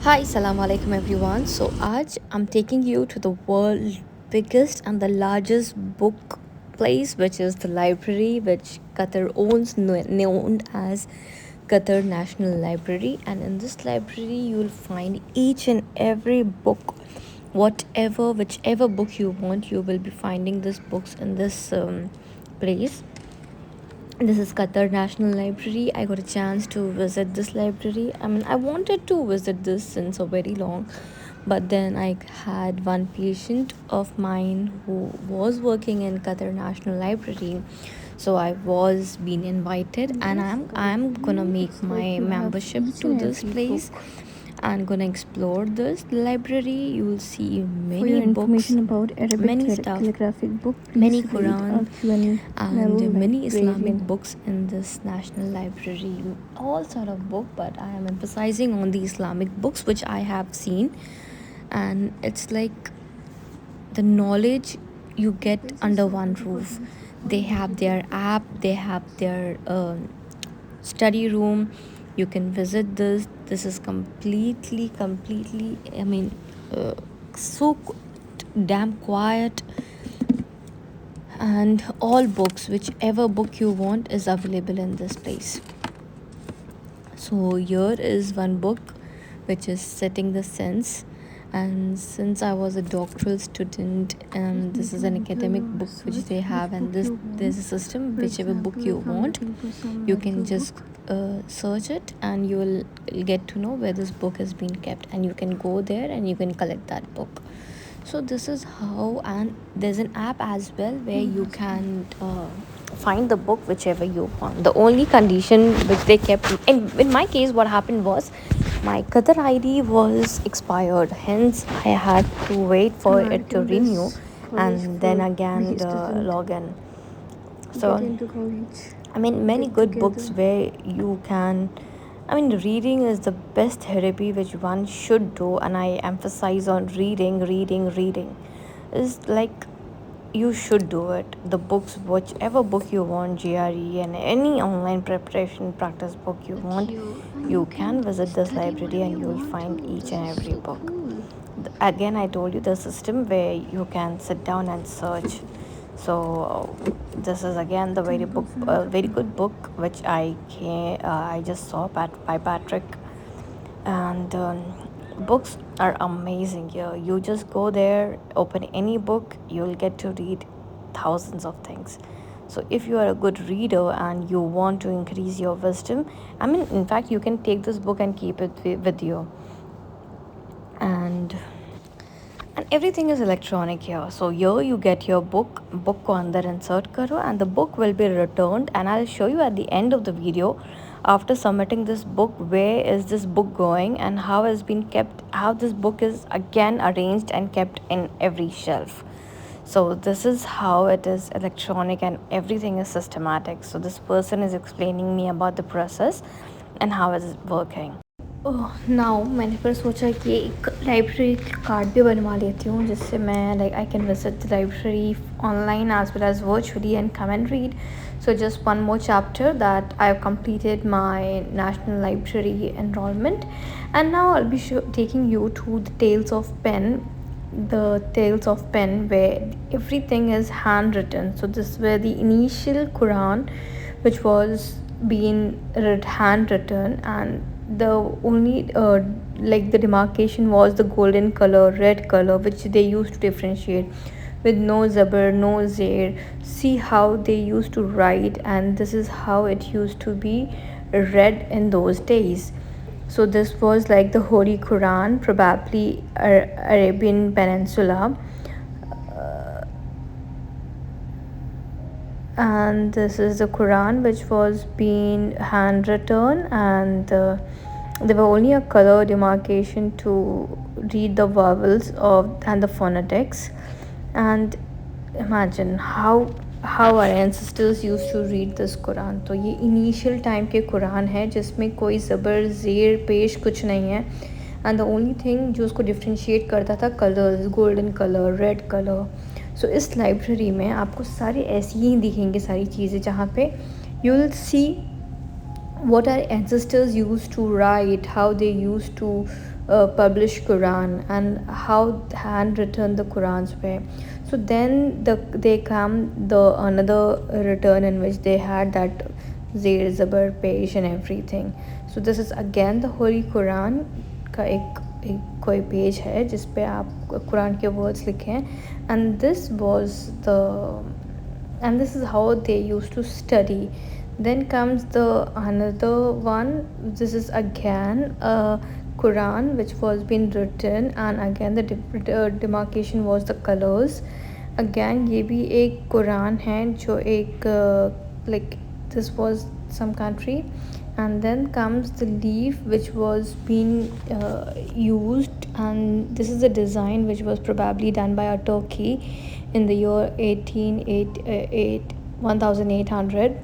Hi, Assalamu alaikum everyone. So, आज I'm taking you to the world's biggest and the largest book place, which is the library, which Qatar owns, known as Qatar National Library. And in this library, you'll find each and every book, whichever book you want, you will be finding these books in this place. This is Qatar National Library. I got a chance to visit this library. I mean, I wanted to visit this since a very long, but then I had one patient of mine who was working in Qatar National Library, so I was being invited, and I'm gonna make my membership to this place and gonna explore this library. You will see many books, about Arabic many stuff, calligraphic book, many please Quran, read and many Islamic books in this national library. All sort of book, but I am emphasizing on the Islamic books which I have seen, and it's like the knowledge you get under one roof. They have their app, they have their study room. You can visit this. This is completely, I mean, so damn quiet, and all books, whichever book you want, is available in this place. So here is one book which is setting the sense, and since I was a doctoral student, and this is an academic book which they have, and there's a system, whichever book you want, you can just search it, and you will get to know where this book has been kept, and you can go there and you can collect that book. So this is how, and there's an app as well where you can find the book whichever you want. The only condition which they kept, in my case, what happened was my Qatar ID was expired, hence I had to wait for it to renew, and then again the login. So I mean, many good books where you can. I mean, reading is the best therapy which one should do, and I emphasize on reading. Is like you should do it. The books, whichever book you want, GRE and any online preparation practice book you want, you can visit this library and you will find each and every book. Again, I told you the system where you can sit down and search. So this is again the very good book which I just saw by Patrick, and books are amazing here. You just go there, open any book, you'll get to read thousands of things. So if you are a good reader and you want to increase your wisdom, I mean, in fact, you can take this book and keep it with you. And everything is electronic here. So here you get your book ko andar insert karo, and the book will be returned, and I'll show you at the end of the video, after submitting this book, where is this book going and how has been kept, how this book is again arranged and kept in every shelf. So this is how it is electronic, and everything is systematic. So this person is explaining me about the process and how it is working. Now मैंने फिर सोचा कि एक library card भी बनवा लेती हूँ, जिससे मैं like I can visit the library online as well as virtually and come and read. So just one more chapter that I have completed my National Library enrollment, and now I'll be taking you to the Tales of Pen, where everything is handwritten. So this is where the initial Quran, which was being handwritten, and the only like the demarcation was the golden color, red color, which they used to differentiate, with no zabar, no zair. See how they used to write, and this is how it used to be read in those days. So this was like the Holy Quran, probably Arabian Peninsula. And this is the Quran, which was being handwritten, and there were only a color demarcation to read the vowels and the phonetics. And imagine how our ancestors used to read this Quran. तो ये initial time के Quran है, जिसमें कोई ज़बर ज़ेर पेश कुछ नहीं है, and the only thing जो उसको differentiate करता था colors, golden color, red color. So इस library में आपको सारी ऐसी ही दिखेंगी सारी चीज़ें, जहाँ पे you will see what our ancestors used to write, how they used to publish Quran, and how handwritten the Qurans were. So then they come the another return in which they had that Zer Zabar page and everything. So this is again the Holy Quran का एक कोई page है जिस पे आप कुरान के words लिखे हैं, and this is how they used to study. Then comes the another one. This is again a Quran which was being written, and again the demarcation was the colors. Again ये भी एक कुरान है जो एक like this was some country, and then comes the leaf which was being used, and this is a design which was probably done by a Turkey in the year 1800.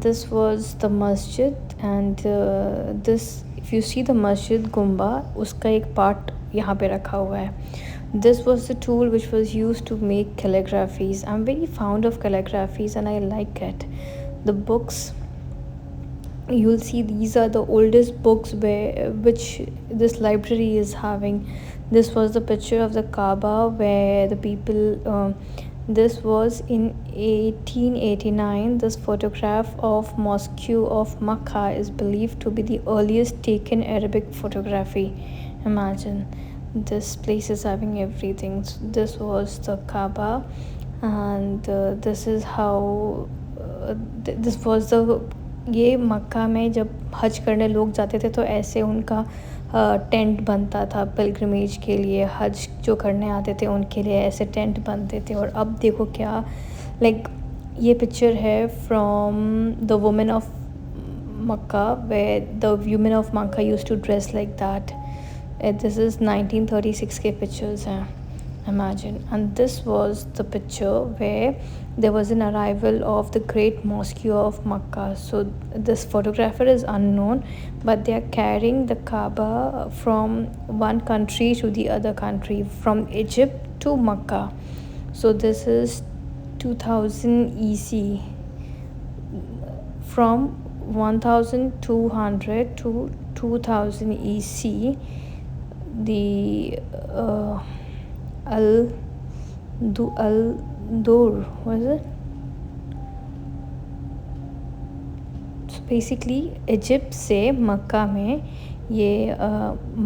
This was the masjid, and this, if you see the masjid gumba, उसका एक part यहाँ पे रखा हुआ है. This was the tool which was used to make calligraphies. I'm very fond of calligraphies and I like it. The books, you'll see these are the oldest books which this library is having. This was the picture of the Kaaba where the people this was in 1889. This photograph of Mosque of Makkah is believed to be the earliest taken Arabic photography. Imagine, this place is having everything. So this was the Kaaba, and this is how this was the ये मक्का में जब हज करने लोग जाते थे तो ऐसे उनका टेंट बनता था पिलग्रिमेज के लिए. हज जो करने आते थे उनके लिए ऐसे टेंट बनते थे. और अब देखो क्या, लाइक ये पिक्चर है from the women of Mecca way the women of Mecca used to dress like that. This is 1936 के पिक्चर्स हैं. Imagine. And this was the picture where there was an arrival of the great mosque of Makkah. So this photographer is unknown, but they are carrying the Kaaba from one country to the other country, from Egypt to Makkah. So this is 2000 EC, from 1200 to 2000 EC. The Al-Dur, was it? So basically Egypt से मक्का में ये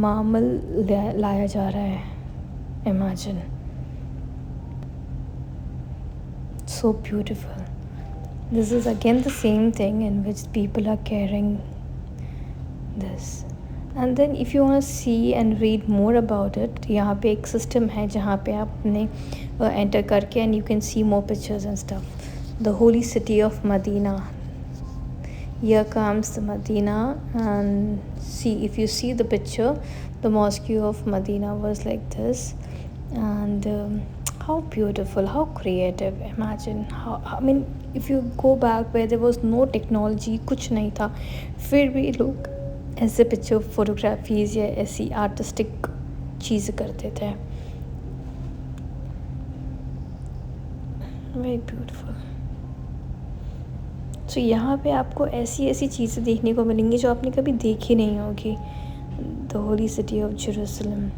मामल लाया जा रहा है. Imagine, so beautiful. This is again the same thing in which people are carrying this. And then if you want to see and read more about it, यहाँ पे एक system है जहाँ पे आप अपने enter करके and you can see more pictures and stuff. The holy city of Medina. Here comes the Medina, and see, if you see the picture, the mosque of Medina was like this. And how beautiful, how creative. Imagine how, I mean, if you go back where there was no technology, कुछ नहीं था, फिर भी लोग ऐसे picture photographies या ऐसी artistic चीज़ करते थे. Very beautiful. सो यहाँ पे आपको ऐसी ऐसी चीज़ें देखने को मिलेंगी जो आपने कभी देखी नहीं होगी. The holy city of Jerusalem.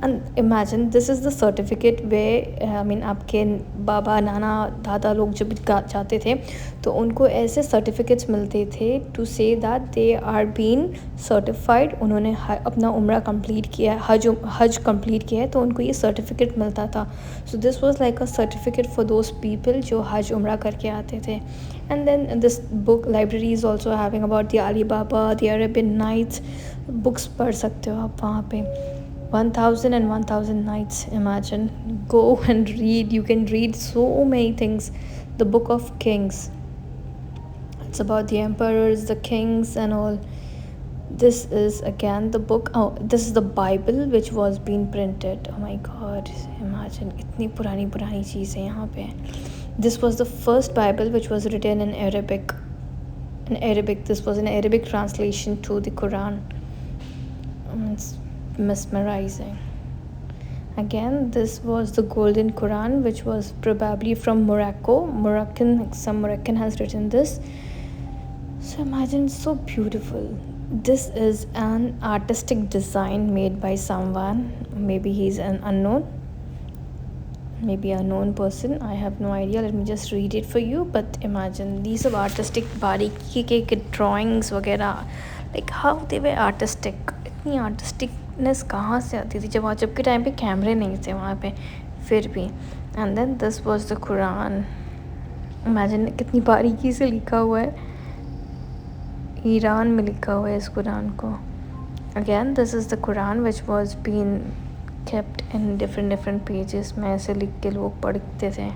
And imagine, this is the certificate where I mean आपके बाबा नाना दादा लोग जब जाते थे तो उनको ऐसे सर्टिफिकेट्स मिलते थे to say that they are been certified. उन्होंने अपना उम्रा कंप्लीट किया, हज कंप्लीट किया है, तो उनको ये सर्टिफिकेट मिलता था. So this was like a certificate for those people जो हज उम्रा करके आते थे. And then this book library is also having about the Ali Baba, the Arabian Nights. Books पढ़ सकते हो आप वहाँ पे. 1000 nights. Imagine, go and read. You can read so many things. The Book of Kings, it's about the emperors, the kings and all. This is again the book. Oh, this is the Bible which was being printed. Oh my god, imagine, itni purani cheez hai yahan pe. This was the first Bible which was written in Arabic. This was an Arabic translation to the Quran. It's mesmerizing. Again, this was the Golden Quran, which was probably from Morocco. Some Moroccan has written this. So imagine, so beautiful. This is an artistic design made by someone. Maybe he's an unknown, maybe a known person. I have no idea. Let me just read it for you. But imagine these are artistic बारीकी के drawings वगैरह. Like how they were artistic. इतनी artisticness कहाँ से आती थी जब के टाइम पे कैमरे नहीं थे वहाँ पे, फिर भी. And then this was the Quran. Imagine कितनी बारीकी से लिखा हुआ है. ईरान में लिखा हुआ है इस कुरान को. Again, this is the Quran which was being kept in different pages में ऐसे लिख के लोग पढ़ते थे.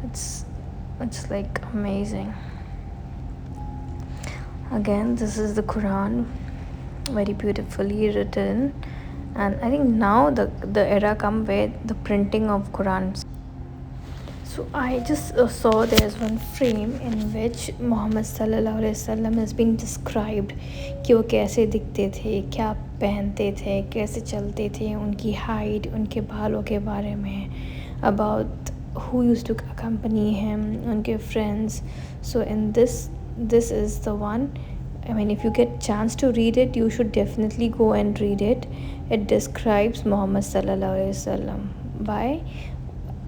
It's like amazing. Again, this is the Quran, very beautifully written, and I think now the era come where the printing of Qurans. So I just saw there's one frame in which Muhammad sallallahu alaihi wasallam has been described कि वो कैसे दिखते थे, क्या पहनते थे, कैसे चलते थे, उनकी हाइट, उनके बालों के बारे में, about who used to accompany him, उनके friends. So in this is the one. I mean, if you get chance to read it, you should definitely go and read it. It describes Muhammad sallallahu alaihi wasallam by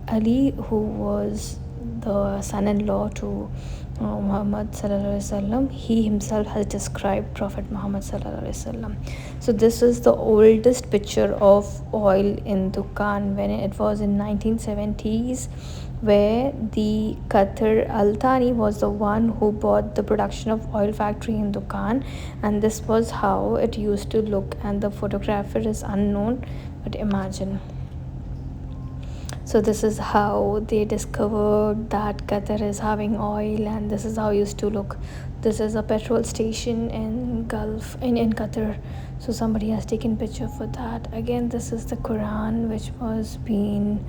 Ali, who was the son-in-law to Muhammad sallallahu alaihi wasallam. He himself has described Prophet Muhammad sallallahu alaihi wasallam. So this is the oldest picture of oil in Dukan when it was in 1970s, where the Qatar Al Thani was the one who bought the production of oil factory in Dukan, and this was how it used to look. And the photographer is unknown, but imagine. So this is how they discovered that Qatar is having oil, and this is how it used to look. This is a petrol station in Gulf in Qatar. So somebody has taken picture for that. Again, this is the Quran which was being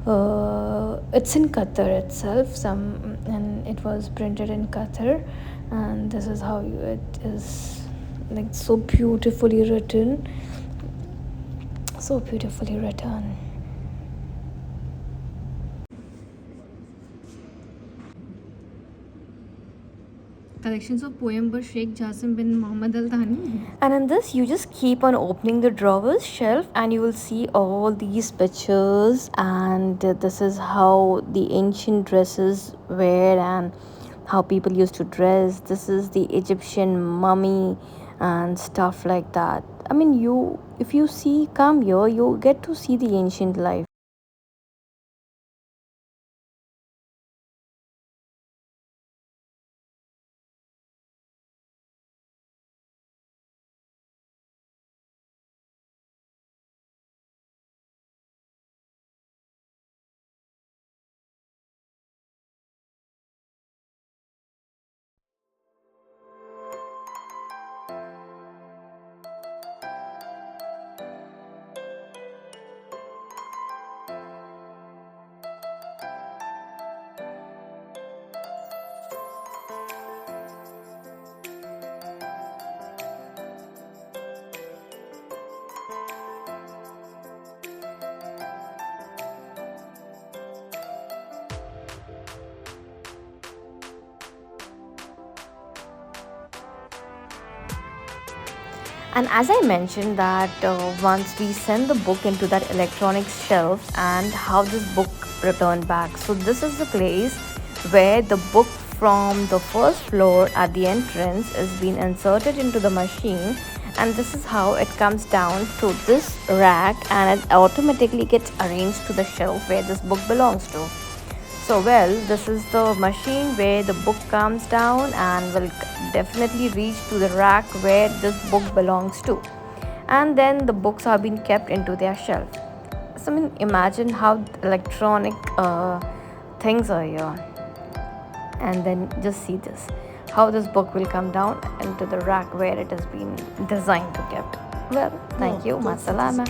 it's in Qatar itself, and it was printed in Qatar, and this is how it is, like so beautifully written, so beautifully written. Collections of poem by Sheikh Jassim bin Muhammad Al Thani. And in this, you just keep on opening the drawers shelf, and you will see all these pictures. And this is how the ancient dresses were and how people used to dress. This is the Egyptian mummy and stuff like that. I mean, if you come here, you get to see the ancient life. And as I mentioned that once we send the book into that electronic shelf, and how this book returned back. So this is the place where the book from the first floor at the entrance is being inserted into the machine, and this is how it comes down to this rack, and it automatically gets arranged to the shelf where this book belongs to. So this is the machine where the book comes down and will definitely reach to the rack where this book belongs to, and then the books are being kept into their shelf. So I mean, imagine how electronic things are here, and then just see this, how this book will come down into the rack where it has been designed to kept. Well, thank you. Masalama.